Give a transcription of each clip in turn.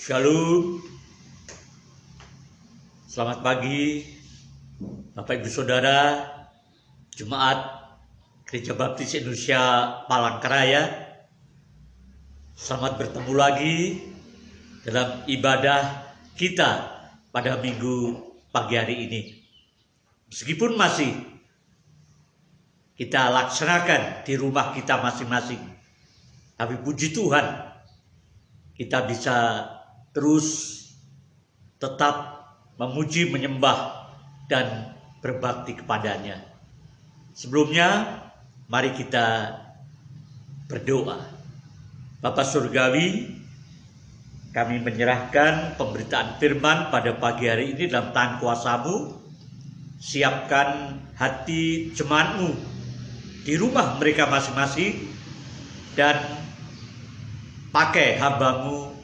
Shalom, selamat pagi Bapak Ibu Saudara, Jemaat Gereja Baptis Indonesia Palangkaraya. Selamat bertemu lagi dalam ibadah kita pada minggu pagi hari ini. Meskipun masih kita laksanakan di rumah kita masing-masing, tapi puji Tuhan kita bisa terus tetap memuji, menyembah, dan berbakti kepadanya. Sebelumnya, mari kita berdoa. Bapa Surgawi, kami menyerahkan pemberitaan firman pada pagi hari ini dalam tangan kuasa-Mu. Siapkan hati jemaat-Mu di rumah mereka masing-masing, dan pakai hamba-Mu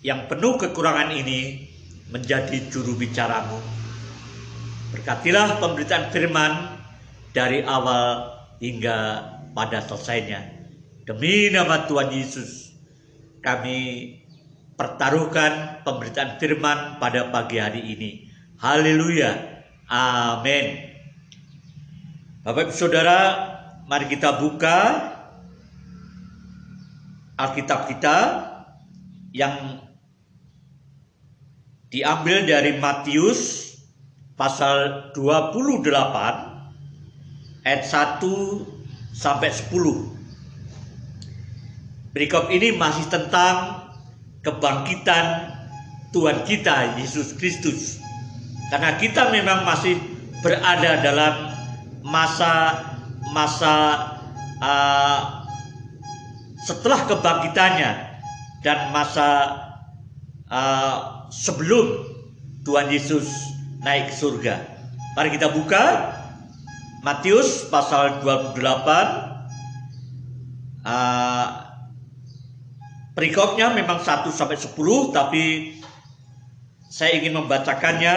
yang penuh kekurangan ini menjadi juru bicara-Mu. Berkatilah pemberitaan firman dari awal hingga pada selesainya. Demi nama Tuhan Yesus, kami pertaruhkan pemberitaan firman pada pagi hari ini. Haleluya. Amin. Bapak Ibu Saudara, mari kita buka Alkitab kita yang diambil dari Matius pasal 28 ayat 1 sampai 10. Perikop ini masih tentang kebangkitan Tuhan kita Yesus Kristus. Karena kita memang masih berada dalam masa setelah kebangkitannya dan masa sebelum Tuhan Yesus naik ke surga. Mari kita buka Matius pasal 28. Perikopnya memang 1 sampai 10, tapi saya ingin membacakannya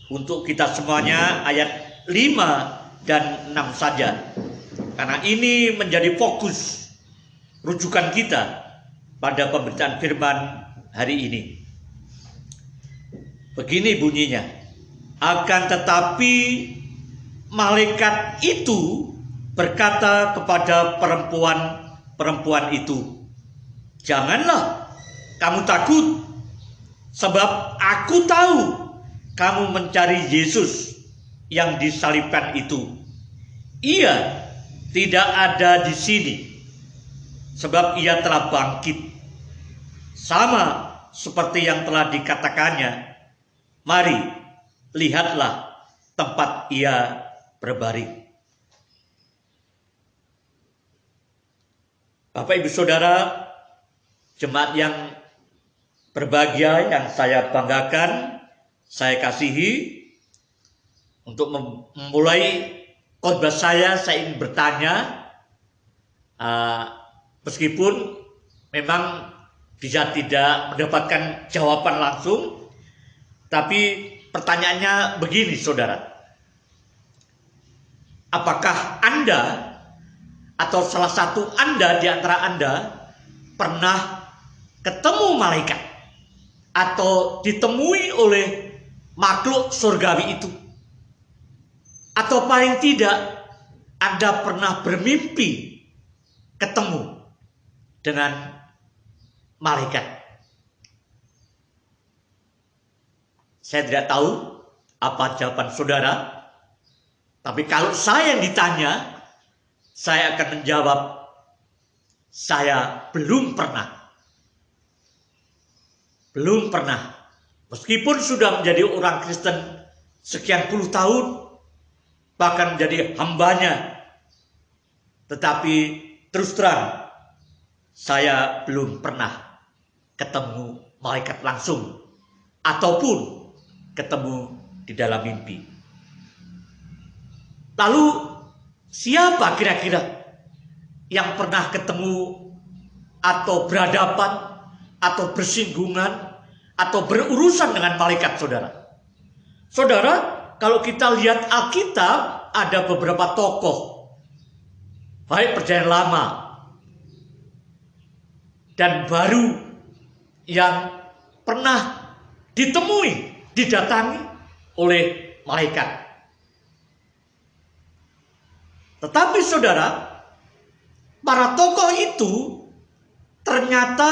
untuk kita semuanya ayat 5 dan 6 saja. Karena ini menjadi fokus rujukan kita pada pemberitaan firman hari ini. Begini bunyinya. Akan tetapi malaikat itu berkata kepada perempuan itu, "Janganlah kamu takut, sebab aku tahu kamu mencari Yesus yang disalibkan itu. Ia tidak ada di sini, sebab ia telah bangkit, sama seperti yang telah dikatakannya. Mari, lihatlah tempat ia berbaring." Bapak Ibu Saudara, jemaat yang berbahagia, yang saya banggakan, saya kasihi, untuk memulai khotbah saya ingin bertanya, meskipun memang bisa tidak mendapatkan jawaban langsung, tapi pertanyaannya begini, saudara. Apakah Anda atau salah satu Anda di antara Anda pernah ketemu malaikat atau ditemui oleh makhluk surgawi itu? Atau paling tidak Anda pernah bermimpi ketemu dengan malaikat? Saya tidak tahu apa jawaban saudara, tapi kalau saya yang ditanya, saya akan menjawab, saya belum pernah. Belum pernah. Meskipun sudah menjadi orang Kristen sekian puluh tahun, bahkan menjadi hambanya, tetapi terus terang, saya belum pernah ketemu malaikat langsung, ataupun ketemu di dalam mimpi. Lalu siapa kira-kira yang pernah ketemu atau berhadapan atau bersinggungan atau berurusan dengan malaikat, saudara? Saudara, kalau kita lihat Alkitab, ada beberapa tokoh, baik perjanjian lama dan baru, yang pernah didatangi oleh malaikat. Tetapi saudara, para tokoh itu ternyata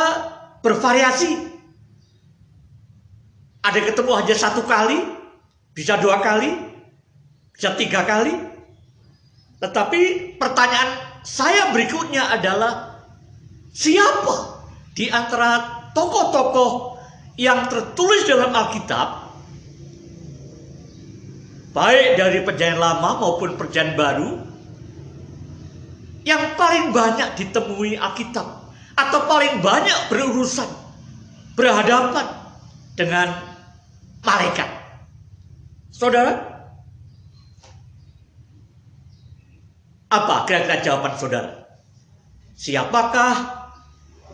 bervariasi. Ada ketemu hanya 1 kali, bisa 2 kali, bisa 3 kali. Tetapi pertanyaan saya berikutnya adalah, siapa di antara tokoh-tokoh yang tertulis dalam Alkitab, baik dari Perjanjian Lama maupun Perjanjian Baru, yang paling banyak ditemui Alkitab atau paling banyak berurusan, berhadapan dengan malaikat? Saudara, apa kira-kira jawaban saudara? Siapakah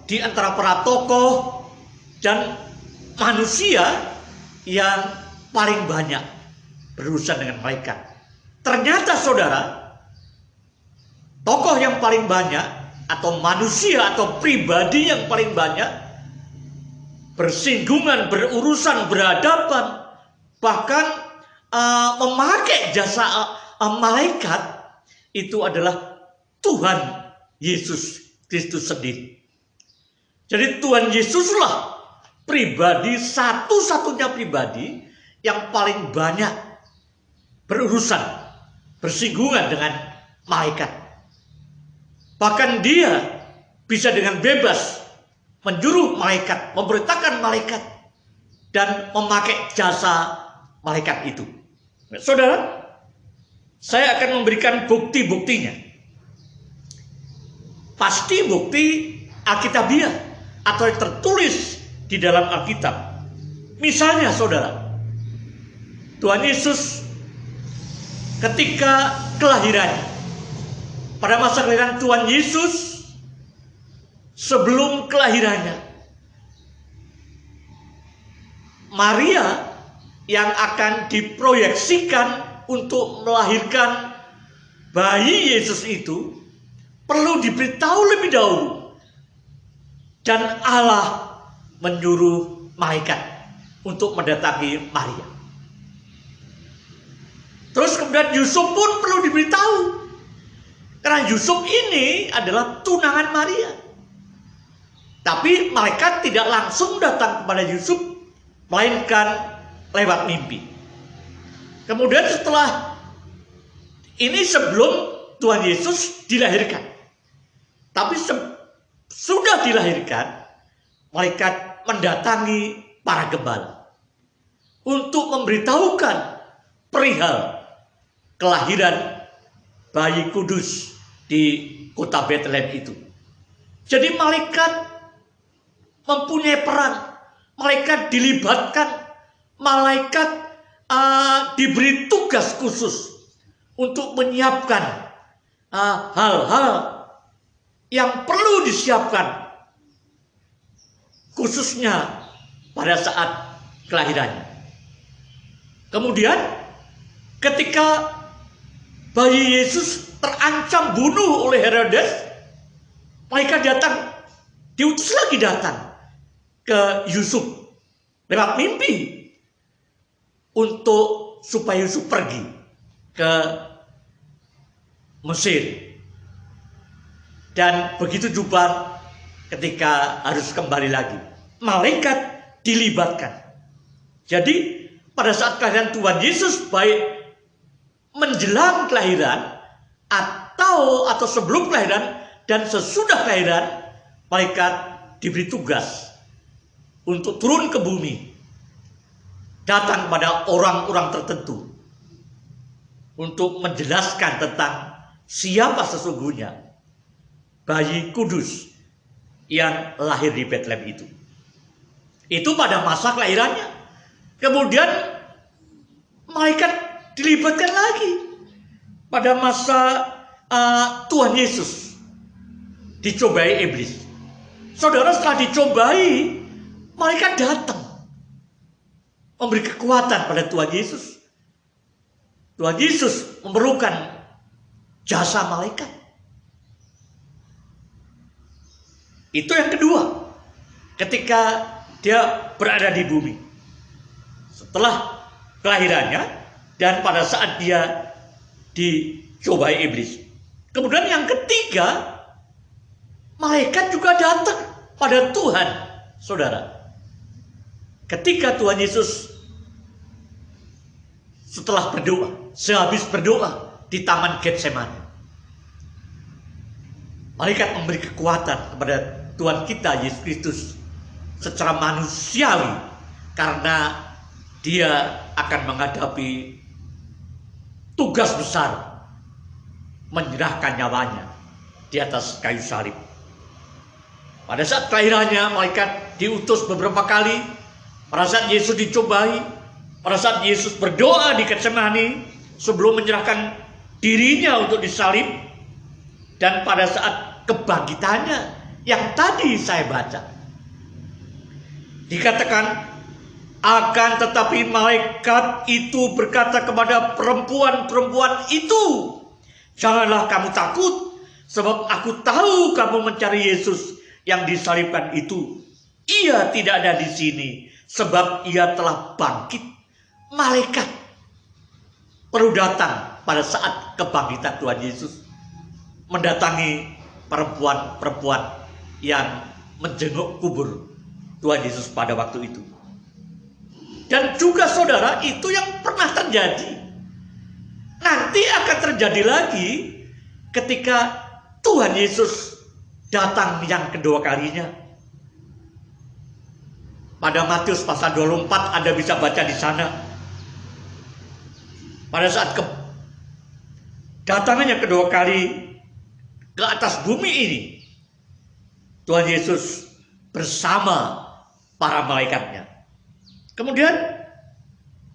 di antara para tokoh dan manusia yang paling banyak berurusan dengan malaikat? Ternyata saudara, tokoh yang paling banyak atau manusia atau pribadi yang paling banyak bersinggungan, berurusan, berhadapan, bahkan memakai jasa malaikat, itu adalah Tuhan Yesus Kristus sendiri. Jadi Tuhan Yesuslah pribadi, satu-satunya pribadi yang paling banyak berurusan, bersinggungan dengan malaikat. Bahkan dia bisa dengan bebas menyuruh malaikat, memerintahkan malaikat, dan memakai jasa malaikat itu. Saudara, saya akan memberikan bukti-buktinya. Pasti bukti Alkitabiah atau yang tertulis di dalam Alkitab. Misalnya saudara, Tuhan Yesus ketika kelahirannya, pada masa kelahiran Tuhan Yesus, sebelum kelahirannya, Maria yang akan diproyeksikan untuk melahirkan bayi Yesus itu perlu diberitahu lebih dahulu, dan Allah menyuruh malaikat untuk mendatangi Maria. Terus kemudian Yusuf pun perlu diberitahu, karena Yusuf ini adalah tunangan Maria. Tapi malaikat tidak langsung datang kepada Yusuf, melainkan lewat mimpi. Kemudian setelah ini, sebelum Tuhan Yesus dilahirkan, tapi sudah dilahirkan, malaikat mendatangi para gembala untuk memberitahukan perihal kelahiran bayi kudus di kota Bethlehem itu. Jadi malaikat mempunyai peran, malaikat dilibatkan, malaikat diberi tugas khusus untuk menyiapkan hal-hal yang perlu disiapkan, khususnya pada saat kelahirannya. Kemudian ketika bayi Yesus terancam bunuh oleh Herodes, malaikat datang, diutus lagi datang ke Yusuf lewat mimpi untuk supaya Yusuf pergi ke Mesir. Dan begitu juga ketika harus kembali lagi, malaikat dilibatkan. Jadi pada saat kelahiran Tuhan Yesus, baik menjelang kelahiran atau sebelum kelahiran dan sesudah kelahiran, malaikat diberi tugas untuk turun ke bumi, datang pada orang-orang tertentu untuk menjelaskan tentang siapa sesungguhnya bayi kudus yang lahir di Bethlehem itu. Itu pada masa kelahirannya. Kemudian malaikat dilibatkan lagi pada masa Tuhan Yesus dicobai iblis. Saudara, setelah dicobai, malaikat datang memberi kekuatan pada Tuhan Yesus. Tuhan Yesus memerlukan jasa malaikat. Itu yang kedua. Ketika dia berada di bumi. Setelah kelahirannya dan pada saat dia dicobai iblis. Kemudian yang ketiga, malaikat juga datang pada Tuhan, saudara. Ketika Tuhan Yesus setelah berdoa, sehabis berdoa di Taman Getsemani, malaikat memberi kekuatan kepada Tuhan kita Yesus Kristus secara manusiawi, karena dia akan menghadapi tugas besar menyerahkan nyawanya di atas kayu salib. Pada saat kelahirannya, malaikat diutus beberapa kali. Pada saat Yesus dicobai, pada saat Yesus berdoa di Getsemani sebelum menyerahkan dirinya untuk disalib, dan pada saat kebangkitannya yang tadi saya baca, dikatakan, akan tetapi malaikat itu berkata kepada perempuan-perempuan itu, janganlah kamu takut, sebab aku tahu kamu mencari Yesus yang disalibkan itu. Ia tidak ada di sini, sebab ia telah bangkit. Malaikat perlu datang pada saat kebangkitan Tuhan Yesus, mendatangi perempuan-perempuan yang menjenguk kubur Tuhan Yesus pada waktu itu. Dan juga saudara, itu yang pernah terjadi. Nanti akan terjadi lagi ketika Tuhan Yesus datang yang kedua kalinya. Pada Matius pasal 24 Anda bisa baca di sana. Pada saat datangannya kedua kali ke atas bumi ini, Tuhan Yesus bersama para malaikatnya. Kemudian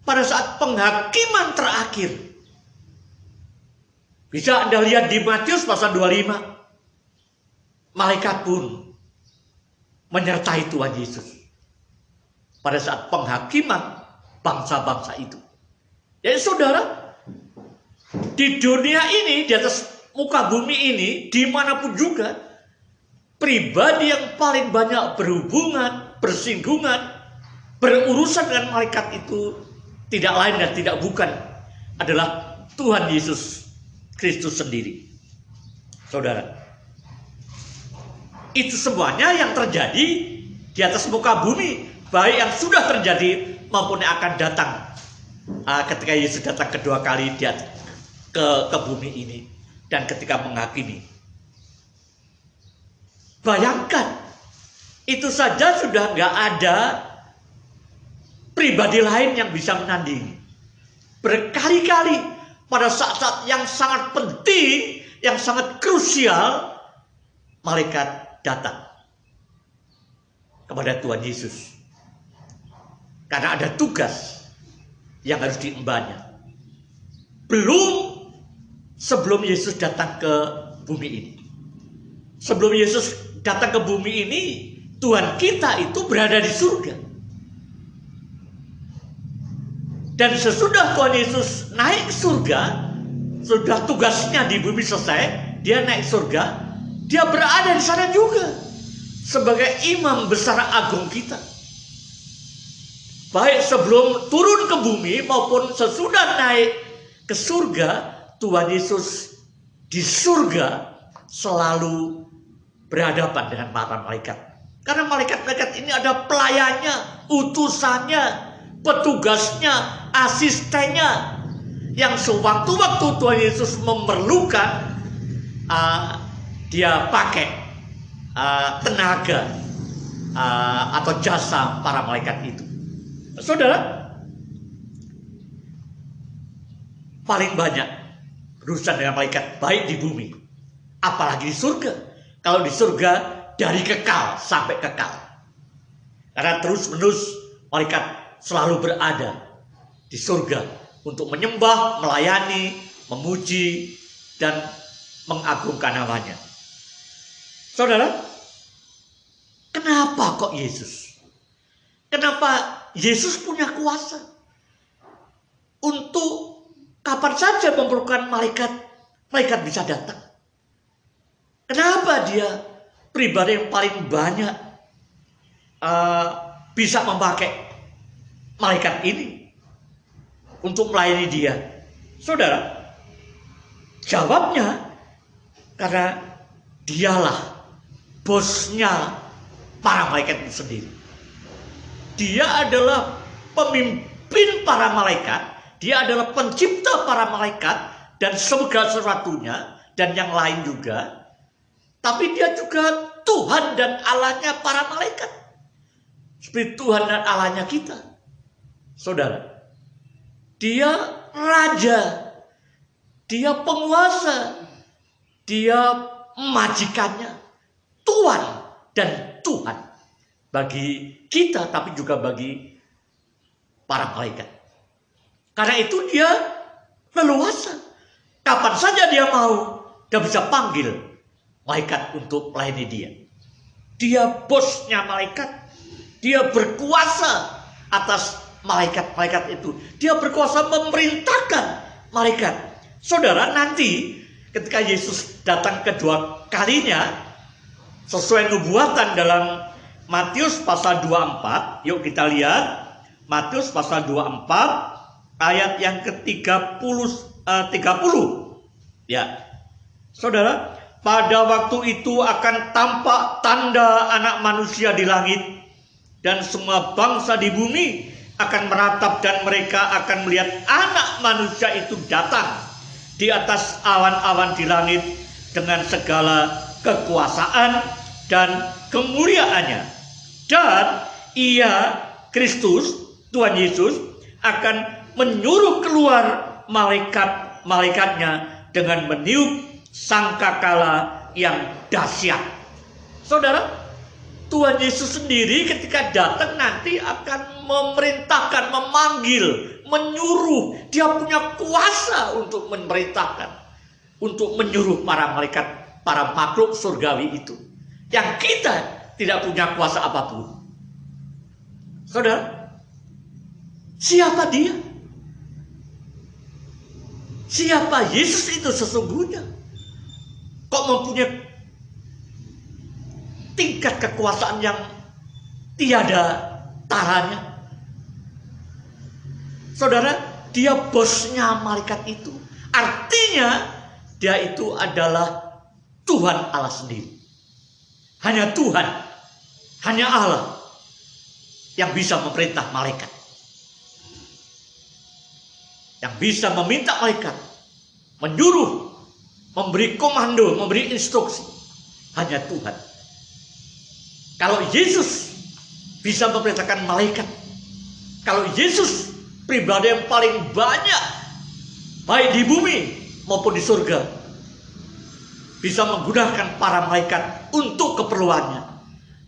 pada saat penghakiman terakhir, bisa Anda lihat di Matius pasal 25, malaikat pun menyertai Tuhan Yesus pada saat penghakiman bangsa-bangsa itu. Jadi saudara, di dunia ini, di atas muka bumi ini, dimanapun juga, pribadi yang paling banyak berhubungan, bersinggungan, berurusan dengan malaikat itu tidak lain dan tidak bukan adalah Tuhan Yesus Kristus sendiri. Saudara, itu semuanya yang terjadi di atas muka bumi, baik yang sudah terjadi maupun yang akan datang ketika Yesus datang kedua kali ke bumi ini dan ketika menghakimi. Bayangkan, itu saja sudah nggak ada pribadi lain yang bisa menandingi. Berkali-kali pada saat-saat yang sangat penting, yang sangat krusial, malaikat datang kepada Tuhan Yesus. Karena ada tugas yang harus diembannya. Belum sebelum Yesus datang ke bumi ini. Sebelum Yesus datang ke bumi ini, Tuhan kita itu berada di surga. Dan sesudah Tuhan Yesus naik surga, sudah tugasnya di bumi selesai, dia naik surga, dia berada di sana juga sebagai imam besar agung kita. Baik sebelum turun ke bumi maupun sesudah naik ke surga, Tuhan Yesus di surga selalu berhadapan dengan para malaikat. Karena malaikat-malaikat ini ada pelayannya, utusannya, petugasnya, asistennya, yang sewaktu-waktu Tuhan Yesus memerlukan, dia pakai tenaga atau jasa para malaikat itu. Saudara, paling banyak berurusan dengan malaikat baik di bumi, apalagi di surga. Kalau di surga dari kekal sampai kekal, karena terus-menerus malaikat selalu berada di surga untuk menyembah, melayani, memuji, dan mengagungkan namanya. Saudara, kenapa kok Yesus? Kenapa Yesus punya kuasa untuk kapan saja memerlukan malaikat, malaikat bisa datang? Kenapa dia pribadi yang paling banyak bisa memakai malaikat ini untuk melayani dia? Saudara, jawabnya karena dialah bosnya para malaikat itu sendiri. Dia adalah pemimpin para malaikat, dia adalah pencipta para malaikat dan segala sesuatunya dan yang lain juga. Tapi dia juga Tuhan dan Allahnya para malaikat. Seperti Tuhan dan Allahnya kita. Saudara, dia raja, dia penguasa, dia majikannya, Tuhan dan Tuhan bagi kita, tapi juga bagi para malaikat. Karena itu dia leluasa. Kapan saja dia mau, dia bisa panggil malaikat untuk melayani dia. Dia bosnya malaikat. Dia berkuasa atas malaikat-malaikat itu. Dia berkuasa memerintahkan malaikat. Saudara, nanti ketika Yesus datang kedua kalinya, sesuai nubuatan dalam Matius pasal 24, yuk kita lihat Matius pasal 24 ayat yang ke-30. Ya. Saudara, pada waktu itu akan tampak tanda Anak Manusia di langit, dan semua bangsa di bumi akan meratap, dan mereka akan melihat Anak Manusia itu datang di atas awan-awan di langit dengan segala kekuasaan dan kemuliaannya. Dan ia, Kristus, Tuhan Yesus, akan menyuruh keluar malaikat-malaikatnya dengan meniup sangkakala yang dahsyat. Saudara, Tuhan Yesus sendiri ketika datang nanti akan memerintahkan, memanggil, menyuruh. Dia punya kuasa untuk memerintahkan, untuk menyuruh para malaikat, para makhluk surgawi itu, yang kita tidak punya kuasa apapun. Saudara, siapa dia? Siapa Yesus itu sesungguhnya? Kok mempunyai tingkat kekuasaan yang tiada taranya? Saudara, dia bosnya malaikat itu. Artinya dia itu adalah Tuhan Allah sendiri. Hanya Tuhan, hanya Allah yang bisa memerintah malaikat, yang bisa meminta malaikat, menyuruh, memberi komando, memberi instruksi. Hanya Tuhan. Kalau Yesus bisa memerintahkan malaikat, kalau Yesus pribadi yang paling banyak, baik di bumi maupun di surga, bisa menggunakan para malaikat untuk keperluannya,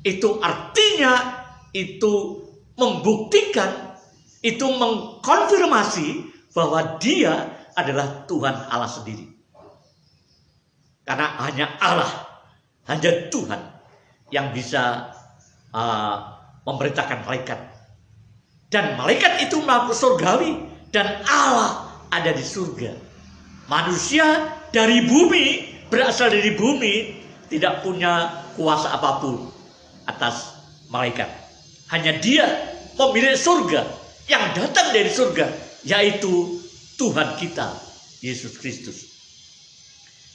itu artinya, itu membuktikan, itu mengkonfirmasi bahwa dia adalah Tuhan Allah sendiri. Karena hanya Allah, hanya Tuhan yang bisa memerintahkan malaikat. Dan malaikat itu makhluk surgawi, dan Allah ada di surga. Manusia dari bumi, berasal dari bumi, tidak punya kuasa apapun atas malaikat. Hanya dia pemilik surga, yang datang dari surga, yaitu Tuhan kita, Yesus Kristus.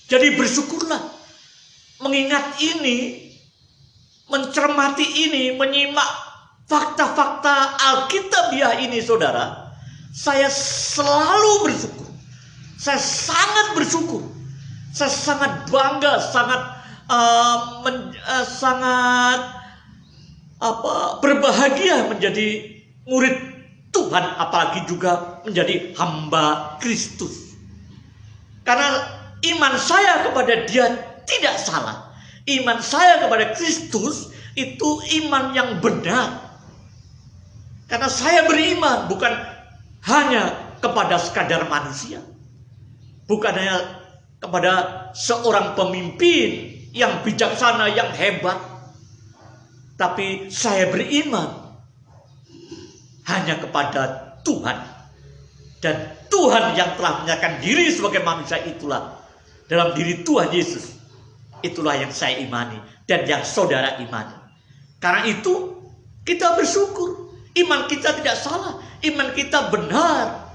Jadi bersyukurlah, mengingat ini, mencermati ini, menyimak fakta-fakta Alkitabiah ini, saudara. Saya selalu bersyukur. Saya sangat bersyukur. Saya sangat bangga, sangat berbahagia menjadi murid Tuhan, apalagi juga menjadi hamba Kristus. Karena iman saya kepada Dia tidak salah. Iman saya kepada Kristus itu iman yang benar. Karena saya beriman bukan hanya kepada sekadar manusia, bukan hanya kepada seorang pemimpin yang bijaksana, yang hebat, tapi saya beriman hanya kepada Tuhan. Dan Tuhan yang telah menyatakan diri sebagai manusia itulah, dalam diri Tuhan Yesus, itulah yang saya imani dan yang saudara imani. Karena itu Kita bersyukur. Iman kita tidak salah. Iman kita benar.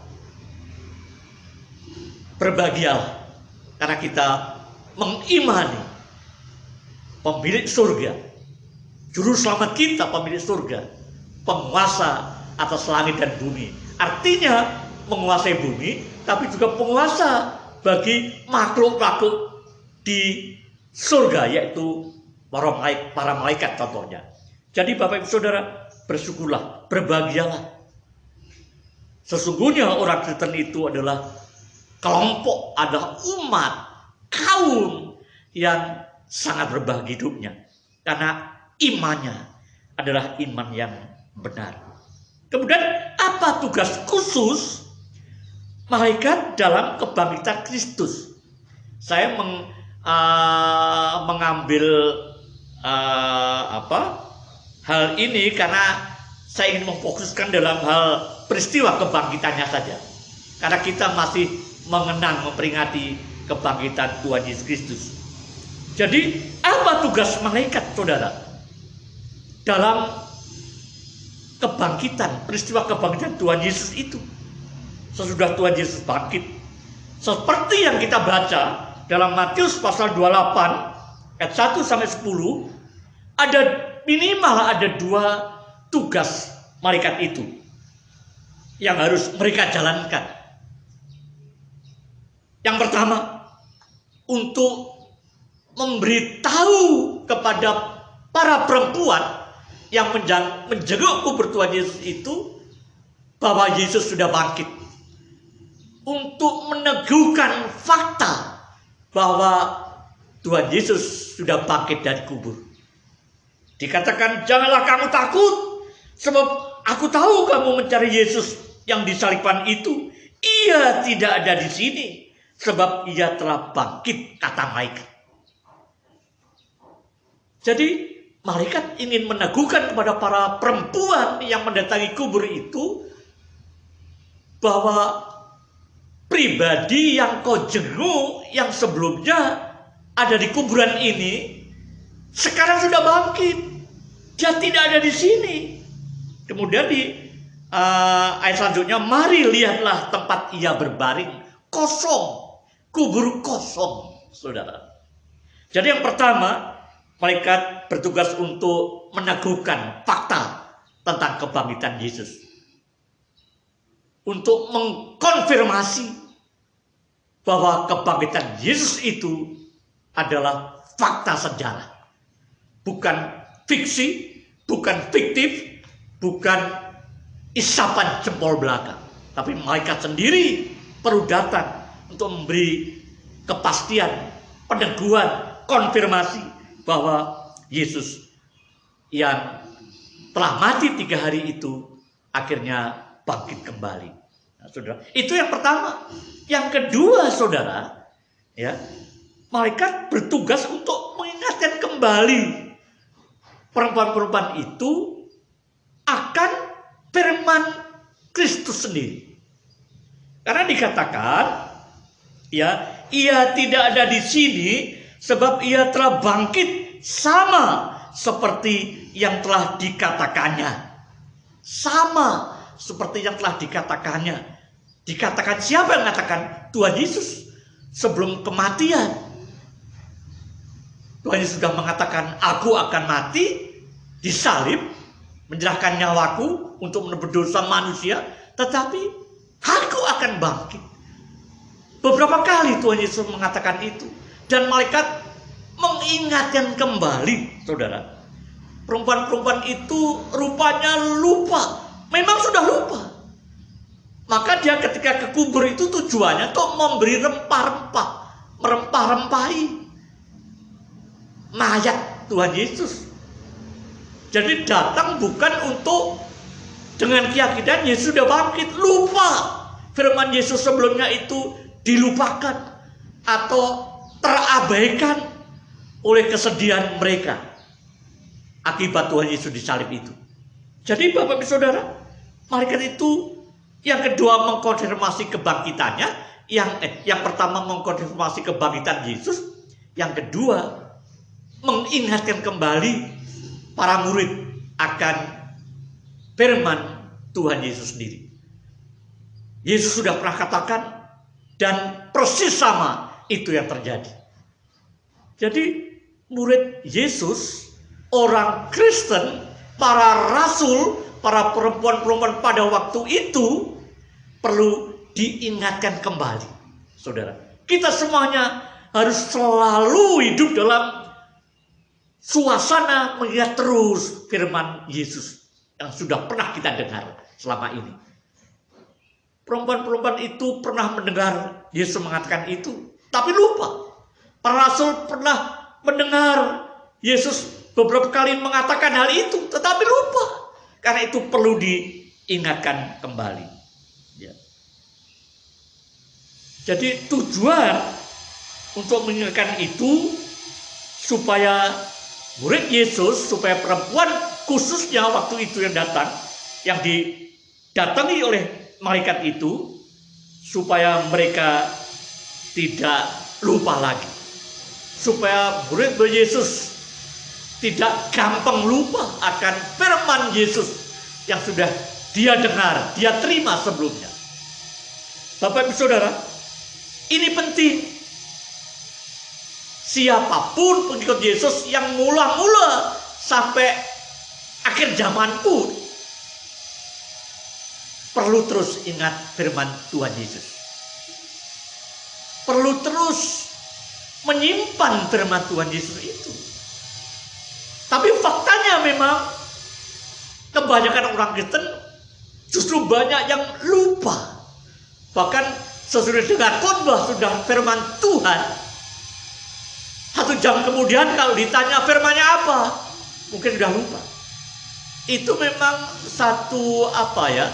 Berbahagialah karena kita mengimani pemilik surga, juru selamat kita, pemilik surga, penguasa atas langit dan bumi. Artinya menguasai bumi, tapi juga penguasa bagi makhluk-makhluk di surga, yaitu para malaikat contohnya. Jadi Bapak Ibu Saudara, bersyukurlah, berbahagialah. Sesungguhnya orang Kristen itu adalah kelompok, adalah umat, kaum yang sangat berbahagia hidupnya. Karena imannya adalah iman yang benar. Kemudian apa tugas khusus malaikat dalam kebangkitan Kristus? Saya mengambil hal ini karena saya ingin memfokuskan dalam hal peristiwa kebangkitannya saja. Karena kita masih mengenang, memperingati kebangkitan Tuhan Yesus Kristus. Jadi apa tugas malaikat, saudara, dalam kebangkitan, peristiwa kebangkitan Tuhan Yesus itu? Sesudah Tuhan Yesus bangkit, seperti yang kita baca dalam Matius pasal 28 ayat 1 sampai 10, ada minimal ada 2 tugas malaikat itu yang harus mereka jalankan. Yang pertama, untuk memberitahu kepada para perempuan yang menjenguk kubur Tuhan Yesus itu bahwa Yesus sudah bangkit. Untuk meneguhkan fakta bahwa Tuhan Yesus sudah bangkit dari kubur. Dikatakan, janganlah kamu takut, sebab aku tahu kamu mencari Yesus yang disalibkan itu. Ia tidak ada di sini, sebab ia telah bangkit, kata malaikat. Jadi malaikat ingin meneguhkan kepada para perempuan yang mendatangi kubur itu bahwa pribadi yang kau jenguk yang sebelumnya ada di kuburan ini sekarang sudah bangkit. Dia tidak ada di sini. Kemudian di ayat selanjutnya, mari lihatlah tempat ia berbaring kosong. Kubur kosong, saudara. Jadi yang pertama, malaikat bertugas untuk meneguhkan fakta tentang kebangkitan Yesus. Untuk mengkonfirmasi bahwa kebangkitan Yesus itu adalah fakta sejarah. Bukan fiksi, bukan fiktif, bukan isapan jempol belaka. Tapi malaikat sendiri perlu datang untuk memberi kepastian, peneguhan, konfirmasi bahwa Yesus yang telah mati 3 hari itu akhirnya bangkit kembali. Nah, saudara, itu yang pertama. Yang kedua, saudara, ya, malaikat bertugas untuk mengingatkan kembali perempuan-perempuan itu akan firman Kristus sendiri. Karena dikatakan, ya, ia tidak ada di sini sebab ia telah bangkit sama seperti yang telah dikatakannya. Sama seperti yang telah dikatakannya. Dikatakan siapa yang mengatakan? Tuhan Yesus sebelum kematian. Tuhan Yesus sudah mengatakan, aku akan mati, disalib, menyerahkan nyawaku untuk menebus dosa manusia, tetapi aku akan bangkit. Beberapa kali Tuhan Yesus mengatakan itu. Dan malaikat mengingatkan kembali, saudara. Perempuan-perempuan itu rupanya lupa. Memang sudah lupa. Maka dia ketika ke kubur itu tujuannya untuk memberi rempah-rempah. Merempah-rempahi mayat Tuhan Yesus. Jadi datang bukan untuk dengan keyakinan Yesus sudah bangkit. Lupa. Firman Yesus sebelumnya itu dilupakan atau terabaikan oleh kesedihan mereka akibat Tuhan Yesus disalib itu. Jadi Bapak Ibu Saudara, malaikat itu yang kedua mengkonfirmasi kebangkitannya, yang pertama mengkonfirmasi kebangkitan Yesus, yang kedua mengingatkan kembali para murid akan firman Tuhan Yesus sendiri. Yesus sudah pernah katakan, dan persis sama itu yang terjadi. Jadi murid Yesus, orang Kristen, para rasul, para perempuan-perempuan pada waktu itu perlu diingatkan kembali. Saudara, kita semuanya harus selalu hidup dalam suasana mengingat terus firman Yesus yang sudah pernah kita dengar selama ini. Perempuan-perempuan itu pernah mendengar Yesus mengatakan itu, tapi lupa. Para rasul pernah mendengar Yesus beberapa kali mengatakan hal itu, tetapi lupa. Karena itu perlu diingatkan kembali. Ya. Jadi tujuan untuk mengingatkan itu supaya murid Yesus, supaya perempuan khususnya waktu itu yang datang, yang didatangi oleh malaikat itu, supaya mereka tidak lupa lagi. Supaya murid Yesus tidak gampang lupa akan firman Yesus yang sudah dia dengar, dia terima sebelumnya. Bapak Ibu Saudara, ini penting. Siapapun pengikut Yesus yang mula-mula sampai akhir zaman pun perlu terus ingat firman Tuhan Yesus. Perlu terus menyimpan firman Tuhan Yesus itu. Tapi faktanya memang kebanyakan orang Kristen justru banyak yang lupa. Bahkan sesudah dengar khotbah sudah firman Tuhan, 1 jam kemudian kalau ditanya firmannya apa, mungkin sudah lupa. Itu memang satu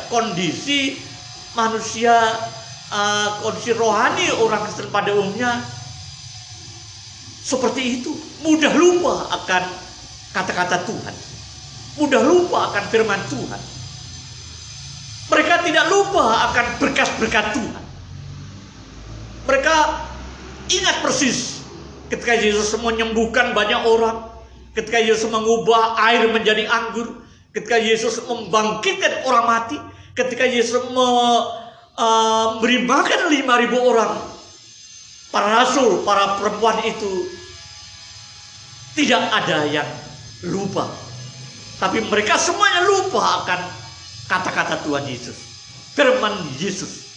kondisi manusia, kondisi rohani orang Kristen pada umumnya seperti itu, mudah lupa akan kata-kata Tuhan, mudah lupa akan firman Tuhan. Mereka tidak lupa akan berkat-berkat Tuhan. Mereka ingat persis ketika Yesus menyembuhkan banyak orang, ketika Yesus mengubah air menjadi anggur, ketika Yesus membangkitkan orang mati, ketika Yesus memberi makan 5.000 orang. Para rasul, para perempuan itu tidak ada yang lupa. Tapi mereka semuanya lupa akan kata-kata Tuhan Yesus, firman Yesus,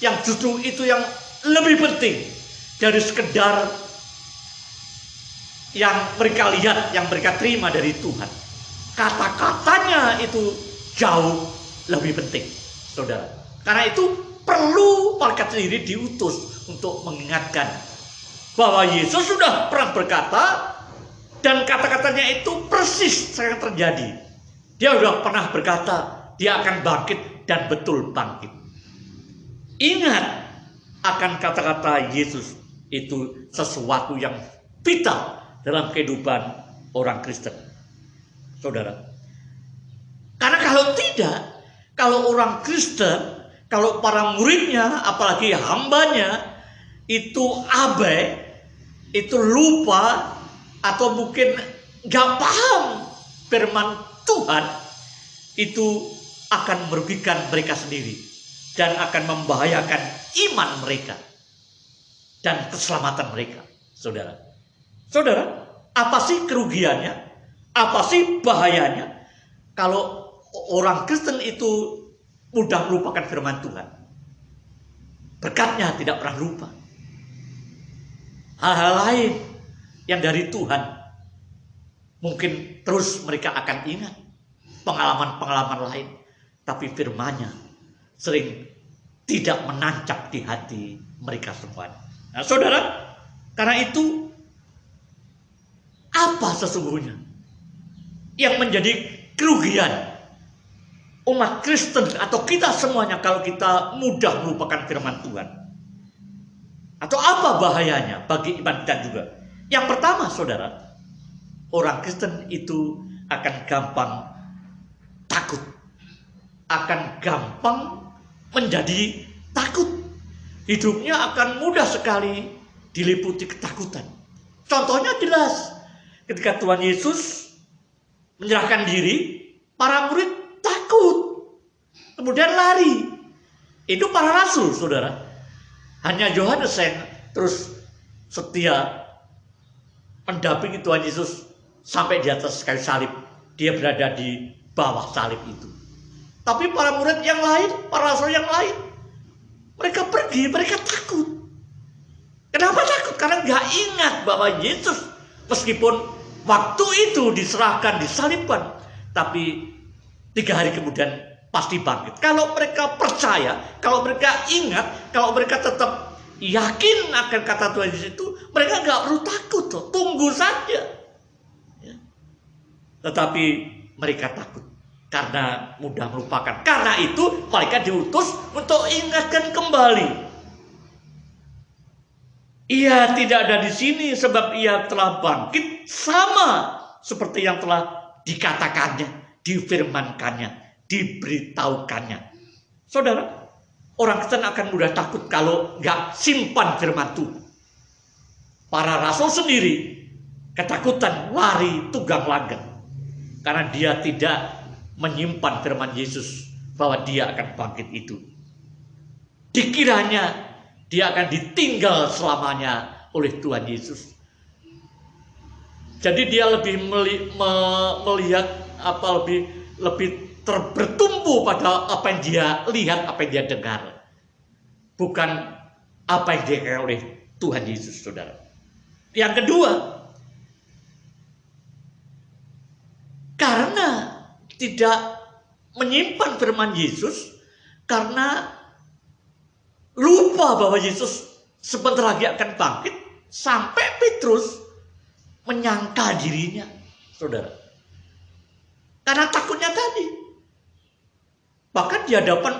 yang justru itu yang lebih penting dari sekedar yang mereka lihat, yang mereka terima dari Tuhan. Kata-katanya itu jauh lebih penting, saudara. Karena itu perlu malaikat sendiri diutus untuk mengingatkan bahwa Yesus sudah pernah berkata, dan kata-katanya itu persis yang terjadi. Dia sudah pernah berkata, dia akan bangkit dan betul bangkit. Ingat akan kata-kata Yesus itu sesuatu yang vital dalam kehidupan orang Kristen, saudara. Karena kalau tidak, kalau orang Kristen, kalau para muridnya, apalagi hambanya, itu abai, itu lupa, atau mungkin gak paham firman Tuhan, itu akan merugikan mereka sendiri dan akan membahayakan iman mereka dan keselamatan mereka, saudara. Saudara, apa sih kerugiannya? Apa sih bahayanya kalau orang Kristen itu mudah melupakan firman Tuhan? Berkatnya tidak pernah lupa. Hal-hal lain yang dari Tuhan mungkin terus mereka akan ingat, pengalaman-pengalaman lain, tapi firman-Nya sering tidak menancap di hati mereka semua. Nah, saudara, karena itu apa sesungguhnya yang menjadi kerugian umat Kristen atau kita semuanya kalau kita mudah melupakan firman Tuhan? Atau apa bahayanya bagi iman kita juga? Yang pertama, saudara, orang Kristen itu akan gampang takut, akan gampang menjadi takut. Hidupnya akan mudah sekali diliputi ketakutan. Contohnya jelas, ketika Tuhan Yesus menyerahkan diri, para murid takut. takut. Kemudian lari. Itu para rasul, saudara. Hanya Yohanes yang terus setia mendampingi Tuhan Yesus sampai di atas kayu salib. Dia berada di bawah salib itu. Tapi para murid yang lain, para rasul yang lain, mereka pergi, mereka takut. Kenapa takut? Karena nggak ingat bahwa Yesus meskipun waktu itu diserahkan, disalibkan, tapi 3 hari kemudian pasti bangkit. Kalau mereka percaya, kalau mereka ingat, kalau mereka tetap yakin akan kata Tuhan Yesus itu, mereka nggak perlu takut, tunggu saja. Ya. Tetapi mereka takut karena mudah melupakan. Karena itu mereka diutus untuk ingatkan kembali. Ia tidak ada di sini sebab ia telah bangkit, sama seperti yang telah dikatakannya, difirmankannya, diberitahukannya. Saudara, orang Kristen akan mudah takut kalau nggak simpan firman Tuhan. Para rasul sendiri ketakutan, lari tunggang langgang karena dia tidak menyimpan firman Yesus bahwa dia akan bangkit itu. Dikiranya dia akan ditinggal selamanya oleh Tuhan Yesus. Jadi dia lebih melihat lebih bertumbuh pada apa yang dia lihat, apa yang dia dengar, bukan apa yang dikatakan oleh Tuhan Yesus, saudara. Yang kedua, karena tidak menyimpan firman Yesus, karena lupa bahwa Yesus sebentar lagi akan bangkit, sampai Petrus menyangka dirinya, saudara. Karena takutnya tadi. Bahkan di hadapan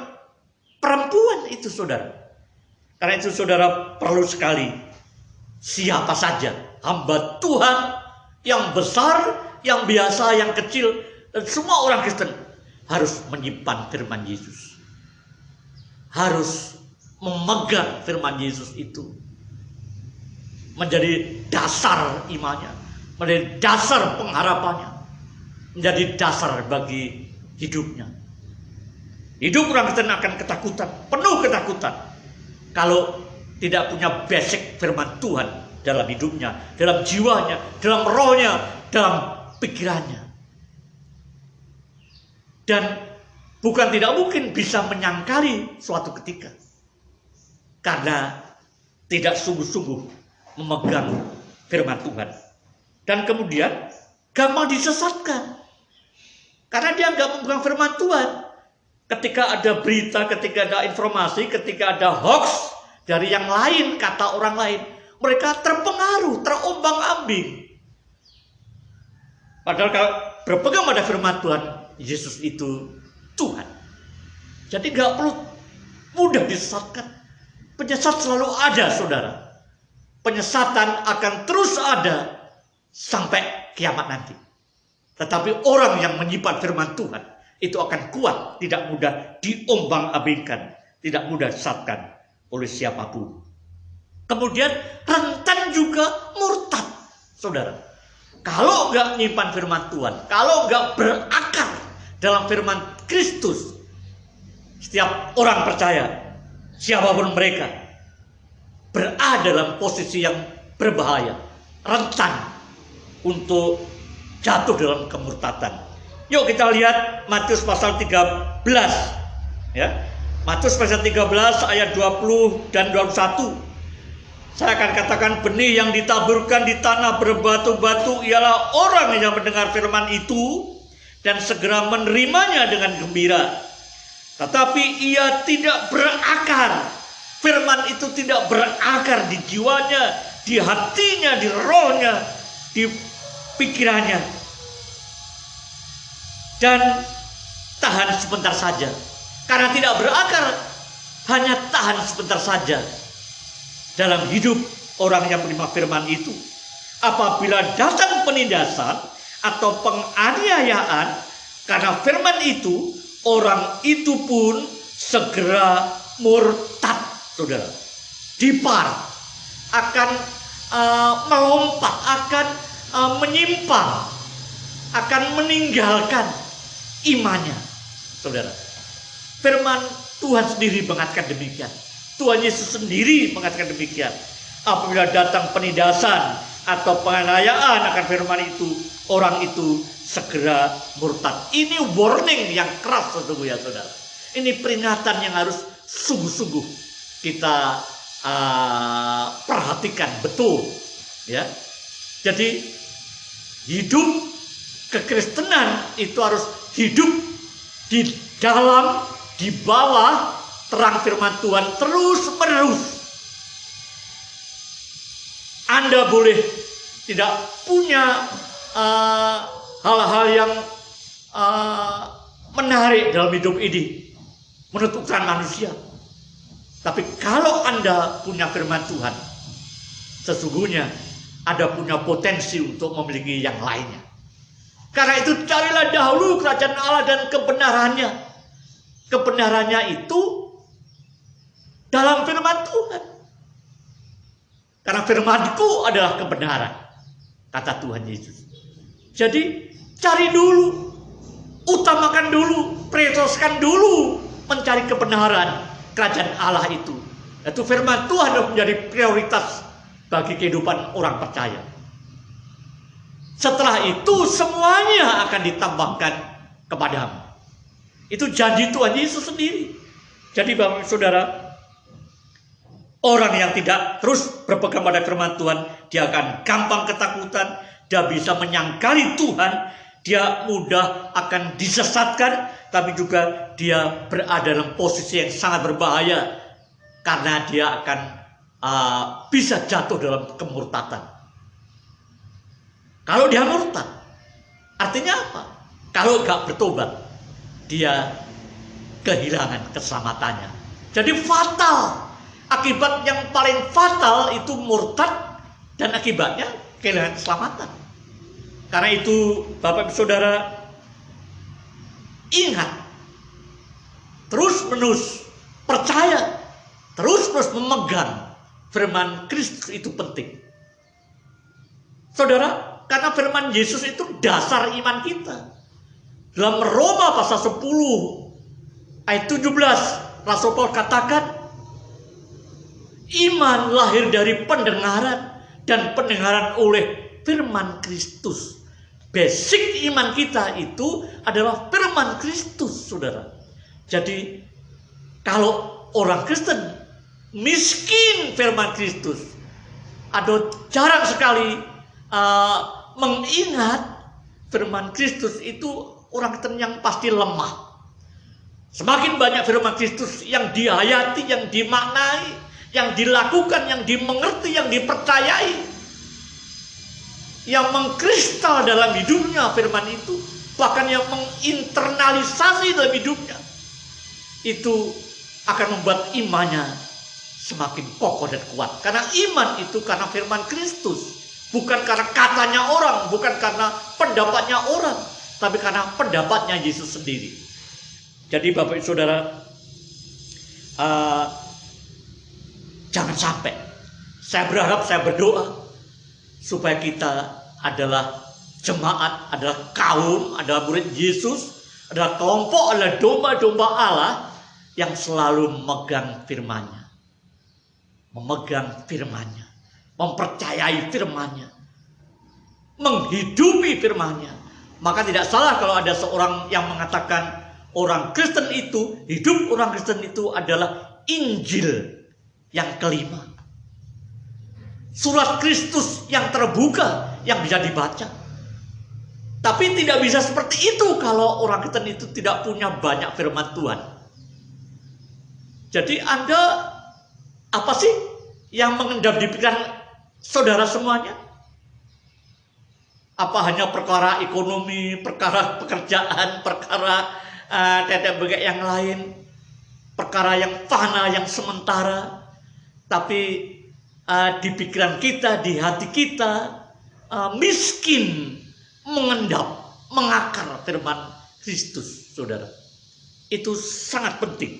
perempuan itu, saudara. Karena itu saudara perlu sekali, siapa saja hamba Tuhan yang besar, yang biasa, yang kecil, dan semua orang Kristen harus menyimpan firman Yesus. Harus memegang firman Yesus itu menjadi dasar imannya, menjadi dasar pengharapannya, menjadi dasar bagi hidupnya. Hidup orang Kristen akan ketakutan, penuh ketakutan kalau tidak punya basic firman Tuhan dalam hidupnya, dalam jiwanya, dalam rohnya, dalam pikirannya. Dan bukan tidak mungkin bisa menyangkali suatu ketika karena tidak sungguh-sungguh memegang firman Tuhan. Dan kemudian gampang disesatkan karena dia nggak memegang firman Tuhan. Ketika ada berita, ketika ada informasi, ketika ada hoax dari yang lain, kata orang lain, mereka terpengaruh, terombang-ambing. Padahal kalau berpegang pada firman Tuhan, Yesus itu Tuhan. Jadi nggak perlu mudah disesatkan. Penyesat selalu ada, saudara. Penyesatan akan terus ada sampai kiamat nanti. Tetapi orang yang menyimpan firman Tuhan itu akan kuat, tidak mudah diombang-ambingkan, tidak mudah disesatkan oleh siapapun. Kemudian rentan juga murtad, saudara. Kalau nggak nyimpan firman Tuhan, kalau nggak berakar dalam firman Kristus, setiap orang percaya, siapapun mereka, berada dalam posisi yang berbahaya, rentan untuk jatuh dalam kemurtadan. Yuk kita lihat Matius pasal 13, ya. Matius pasal 13 ayat 20 dan 21. Saya akan katakan benih yang ditaburkan di tanah berbatu-batu ialah orang yang mendengar firman itu dan segera menerimanya dengan gembira. Tetapi ia tidak berakar. Firman itu tidak berakar di jiwanya, di hatinya, di rohnya, di pikirannya. Dan tahan sebentar saja. Karena tidak berakar, hanya tahan sebentar saja dalam hidup orang yang menerima firman itu. Apabila datang penindasan atau penganiayaan karena firman itu, orang itu pun segera murtad, saudara. Dipar, akan melompat, akan menyimpang, akan meninggalkan imannya. saudara. Firman Tuhan sendiri mengatakan demikian. Tuhan Yesus sendiri mengatakan demikian. Apabila datang penindasan atau penganiayaan akan firman itu, orang itu segera murtad. Ini warning yang keras sesungguhnya, saudara. Ini peringatan yang harus sungguh-sungguh kita perhatikan betul, ya. Jadi hidup kekristenan itu harus hidup di dalam, di bawah terang firman Tuhan terus-menerus. Anda boleh tidak punya hal-hal yang menarik dalam hidup ini menurut ukuran manusia. Tapi kalau Anda punya firman Tuhan, sesungguhnya Anda punya potensi untuk memiliki yang lainnya. Karena itu carilah dahulu kerajaan Allah dan kebenarannya. Kebenarannya itu dalam firman Tuhan. Karena firman-Ku adalah kebenaran, kata Tuhan Yesus. Jadi cari dulu, utamakan dulu, prioritaskan dulu mencari kebenaran kerajaan Allah itu. Itu firman Tuhan harus menjadi prioritas bagi kehidupan orang percaya. Setelah itu semuanya akan ditambahkan kepadamu. Itu janji Tuhan Yesus sendiri. Jadi Bapak Saudara, orang yang tidak terus berpegang pada firman Tuhan, dia akan gampang ketakutan, dia bisa menyangkali Tuhan, dia mudah akan disesatkan, tapi juga dia berada dalam posisi yang sangat berbahaya karena dia akan bisa jatuh dalam kemurtatan. Kalau dia murtad, artinya apa? Kalau gak bertobat, dia kehilangan keselamatannya. Jadi fatal. Akibat yang paling fatal itu murtad dan akibatnya kehilangan keselamatan. Karena itu Bapak Ibu Saudara, ingat, terus-menerus percaya, terus-menerus memegang firman Kristus itu penting. Saudara, karena firman Yesus itu dasar iman kita. Dalam Roma pasal 10 ayat 17, Rasul Paulus katakan, iman lahir dari pendengaran dan pendengaran oleh firman Kristus. Basic iman kita itu adalah firman Kristus, saudara. Jadi kalau orang Kristen miskin firman Kristus, ada jarang sekali mengingat firman Kristus itu, orang Kristen yang pasti lemah. Semakin banyak firman Kristus yang dihayati, yang dimaknai, yang dilakukan, yang dimengerti, yang dipercayai, yang mengkristal dalam hidupnya firman itu, bahkan yang menginternalisasi dalam hidupnya, itu akan membuat imannya semakin kokoh dan kuat. Karena iman itu karena firman Kristus. Bukan karena katanya orang, bukan karena pendapatnya orang, tapi karena pendapatnya Yesus sendiri. Jadi Bapak Ibu Saudara, jangan sampai, saya berharap, saya berdoa, supaya kita adalah jemaat, adalah kaum, adalah murid Yesus, adalah kelompok, adalah domba-domba Allah yang selalu memegang firman-Nya. Memegang firman-Nya, mempercayai firman-Nya, menghidupi firman-Nya. Maka tidak salah kalau ada seorang yang mengatakan orang Kristen itu, hidup orang Kristen itu adalah Injil yang kelima. Surat Kristus yang terbuka, yang bisa dibaca. Tapi tidak bisa seperti itu kalau orang Kristen itu tidak punya banyak firman Tuhan. Jadi Anda, apa sih yang mengendap di pikiran saudara semuanya? Apa hanya perkara ekonomi, perkara pekerjaan, perkara tidak bagai yang lain, perkara yang fana, yang sementara? Tapi di pikiran kita, di hati kita, miskin mengendap, mengakar firman Kristus, saudara. Itu sangat penting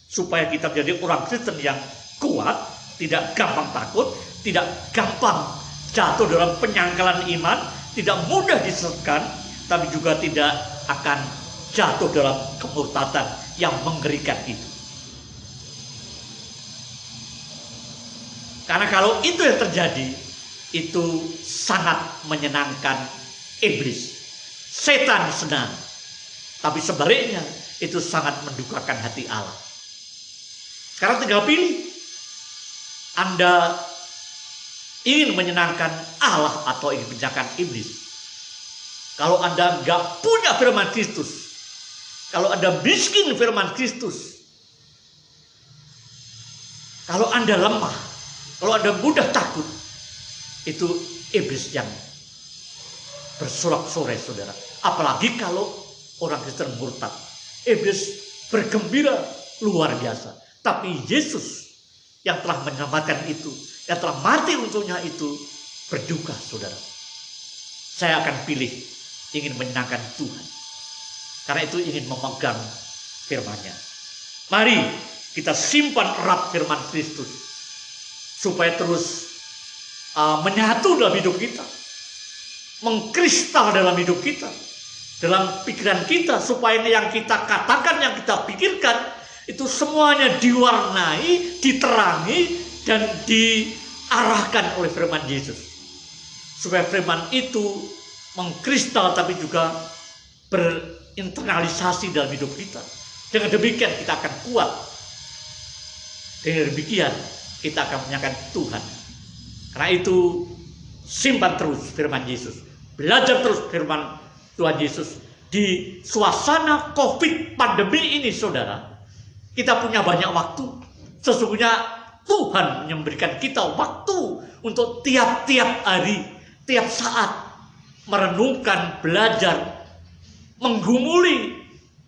supaya kita menjadi orang Kristen yang kuat, tidak gampang takut, tidak gampang jatuh dalam penyangkalan iman, tidak mudah disesatkan, tapi juga tidak akan jatuh dalam kemurtatan yang mengerikan itu. Karena kalau itu yang terjadi, itu sangat menyenangkan iblis. Setan senang. Tapi sebaliknya, itu sangat mendukakan hati Allah. Sekarang tinggal pilih. Anda ingin menyenangkan Allah atau ingin menyenangkan iblis. Kalau Anda nggak punya firman Kristus, kalau Anda miskin firman Kristus, kalau Anda lemah, kalau Anda mudah takut, itu iblis yang bersorak-sorai, saudara. Apalagi kalau orang Kristen murtad. Iblis bergembira luar biasa. Tapi Yesus yang telah menyelamatkan itu, yang telah mati untuknya itu, berduka, saudara. Saya akan pilih ingin menyenangkan Tuhan. Karena itu ingin memegang firman-Nya. Mari kita simpan erat firman Kristus. Supaya terus menyatu dalam hidup kita. Mengkristal dalam hidup kita. Dalam pikiran kita. Supaya yang kita katakan, yang kita pikirkan, itu semuanya diwarnai, diterangi, dan diarahkan oleh firman Yesus. Supaya firman itu mengkristal tapi juga berinternalisasi dalam hidup kita. Dengan demikian kita akan kuat. Dengan demikian kita akan menyenangkan Tuhan. Karena itu simpan terus firman Yesus. Belajar terus firman Tuhan Yesus. Di suasana COVID pandemi ini, saudara, kita punya banyak waktu. Sesungguhnya Tuhan memberikan kita waktu untuk tiap-tiap hari, tiap saat merenungkan, belajar, menggumuli,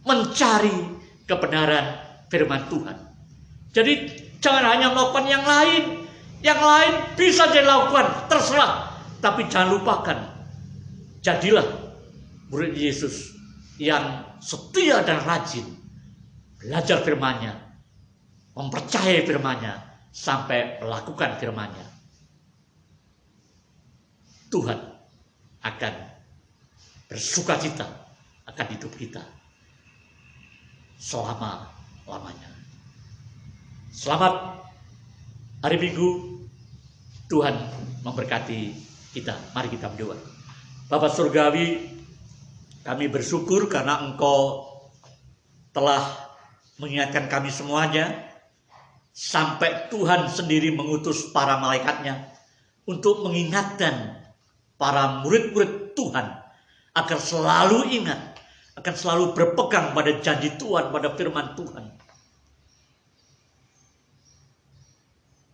mencari kebenaran firman Tuhan. Jadi jangan hanya melakukan yang lain. Yang lain bisa dilakukan, terserah. Tapi jangan lupakan, jadilah murid Yesus yang setia dan rajin. Belajar firman-Nya, mempercayai firman-Nya, sampai melakukan firman-Nya. Tuhan akan bersukacita akan hidup kita selama-lamanya. Selamat hari Minggu. Tuhan memberkati kita. Mari kita berdoa. Bapa Surgawi, kami bersyukur karena Engkau telah mengingatkan kami semuanya, sampai Tuhan sendiri mengutus para malaikatnya untuk mengingatkan para murid-murid Tuhan agar selalu ingat, akan selalu berpegang pada janji Tuhan, pada firman Tuhan.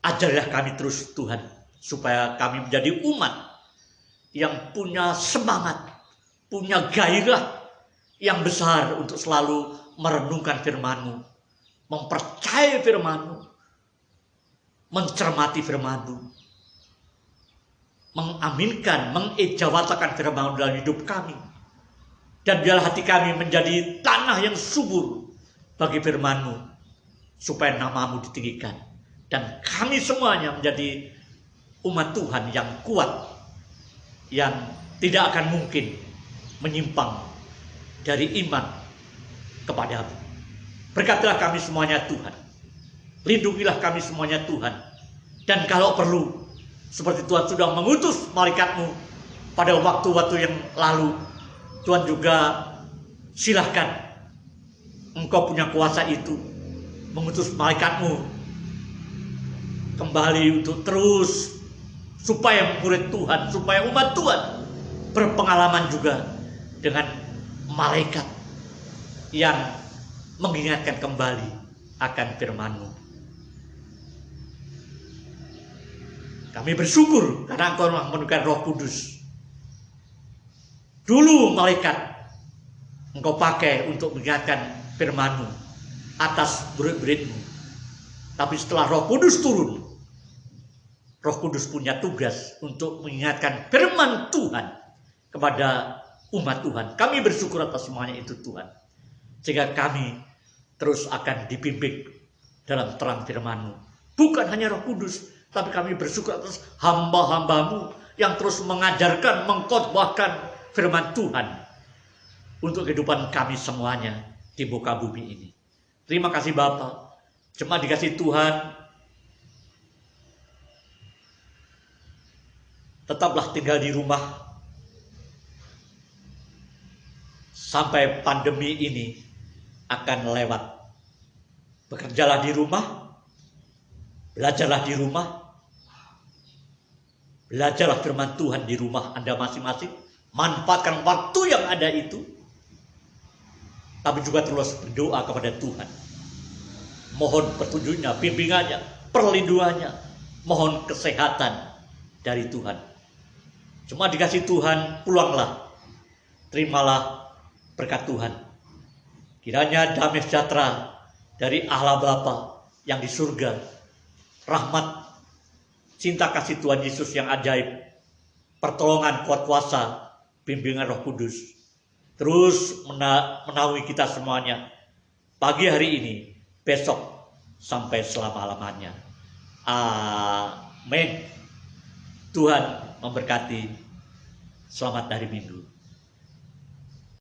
Ajarilah kami terus, Tuhan, supaya kami menjadi umat yang punya semangat, punya gairah yang besar untuk selalu merenungkan firman-Mu, mempercayai firman-Mu, mencermati firman-Mu, mengaminkan, mengejawatakan firman-Mu dalam hidup kami. Dan biarlah hati kami menjadi tanah yang subur bagi firman-Mu, supaya nama-Mu ditinggikan. Dan kami semuanya menjadi umat Tuhan yang kuat, yang tidak akan mungkin menyimpang dari iman kepada-Mu. Berkatilah kami semuanya, Tuhan. Lindungilah kami semuanya, Tuhan. Dan kalau perlu, seperti Tuhan sudah mengutus malaikat-Mu pada waktu-waktu yang lalu, Tuhan juga silahkan, Engkau punya kuasa itu, mengutus malaikat-Mu kembali untuk terus, supaya murid Tuhan, supaya umat Tuhan berpengalaman juga dengan malaikat yang mengingatkan kembali akan firman-Mu. Kami bersyukur karena Engkau menurunkan Roh Kudus. Dulu malaikat Engkau pakai untuk mengingatkan firman-Mu atas murid-murid-Mu. Tapi setelah Roh Kudus turun, Roh Kudus punya tugas untuk mengingatkan firman Tuhan kepada umat Tuhan. Kami bersyukur atas semuanya itu, Tuhan. Sehingga kami terus akan dibimbing dalam terang firman-Mu. Bukan hanya Roh Kudus, tapi kami bersyukur atas hamba-hamba-Mu yang terus mengajarkan, mengkhotbahkan firman Tuhan. untuk kehidupan kami semuanya di muka bumi ini. Terima kasih Bapa. Cuma dikasih Tuhan, tetaplah tinggal di rumah sampai pandemi ini akan lewat. Bekerjalah di rumah, belajarlah di rumah, belajarlah firman Tuhan di rumah Anda masing-masing. Manfaatkan waktu yang ada itu, tapi juga terus berdoa kepada Tuhan. Mohon petunjuknya, bimbingannya, perlindungannya, mohon kesehatan dari Tuhan. Cuma dikasih Tuhan, pulanglah, terimalah berkat Tuhan. Kiranya damai sejahtera dari Allah Bapa yang di surga, rahmat, cinta kasih Tuhan Yesus yang ajaib, pertolongan kuat kuasa, bimbingan Roh Kudus, terus menaungi kita semuanya, pagi hari ini, besok, sampai selama-lamanya. Amin. Tuhan memberkati. Selamat hari Minggu.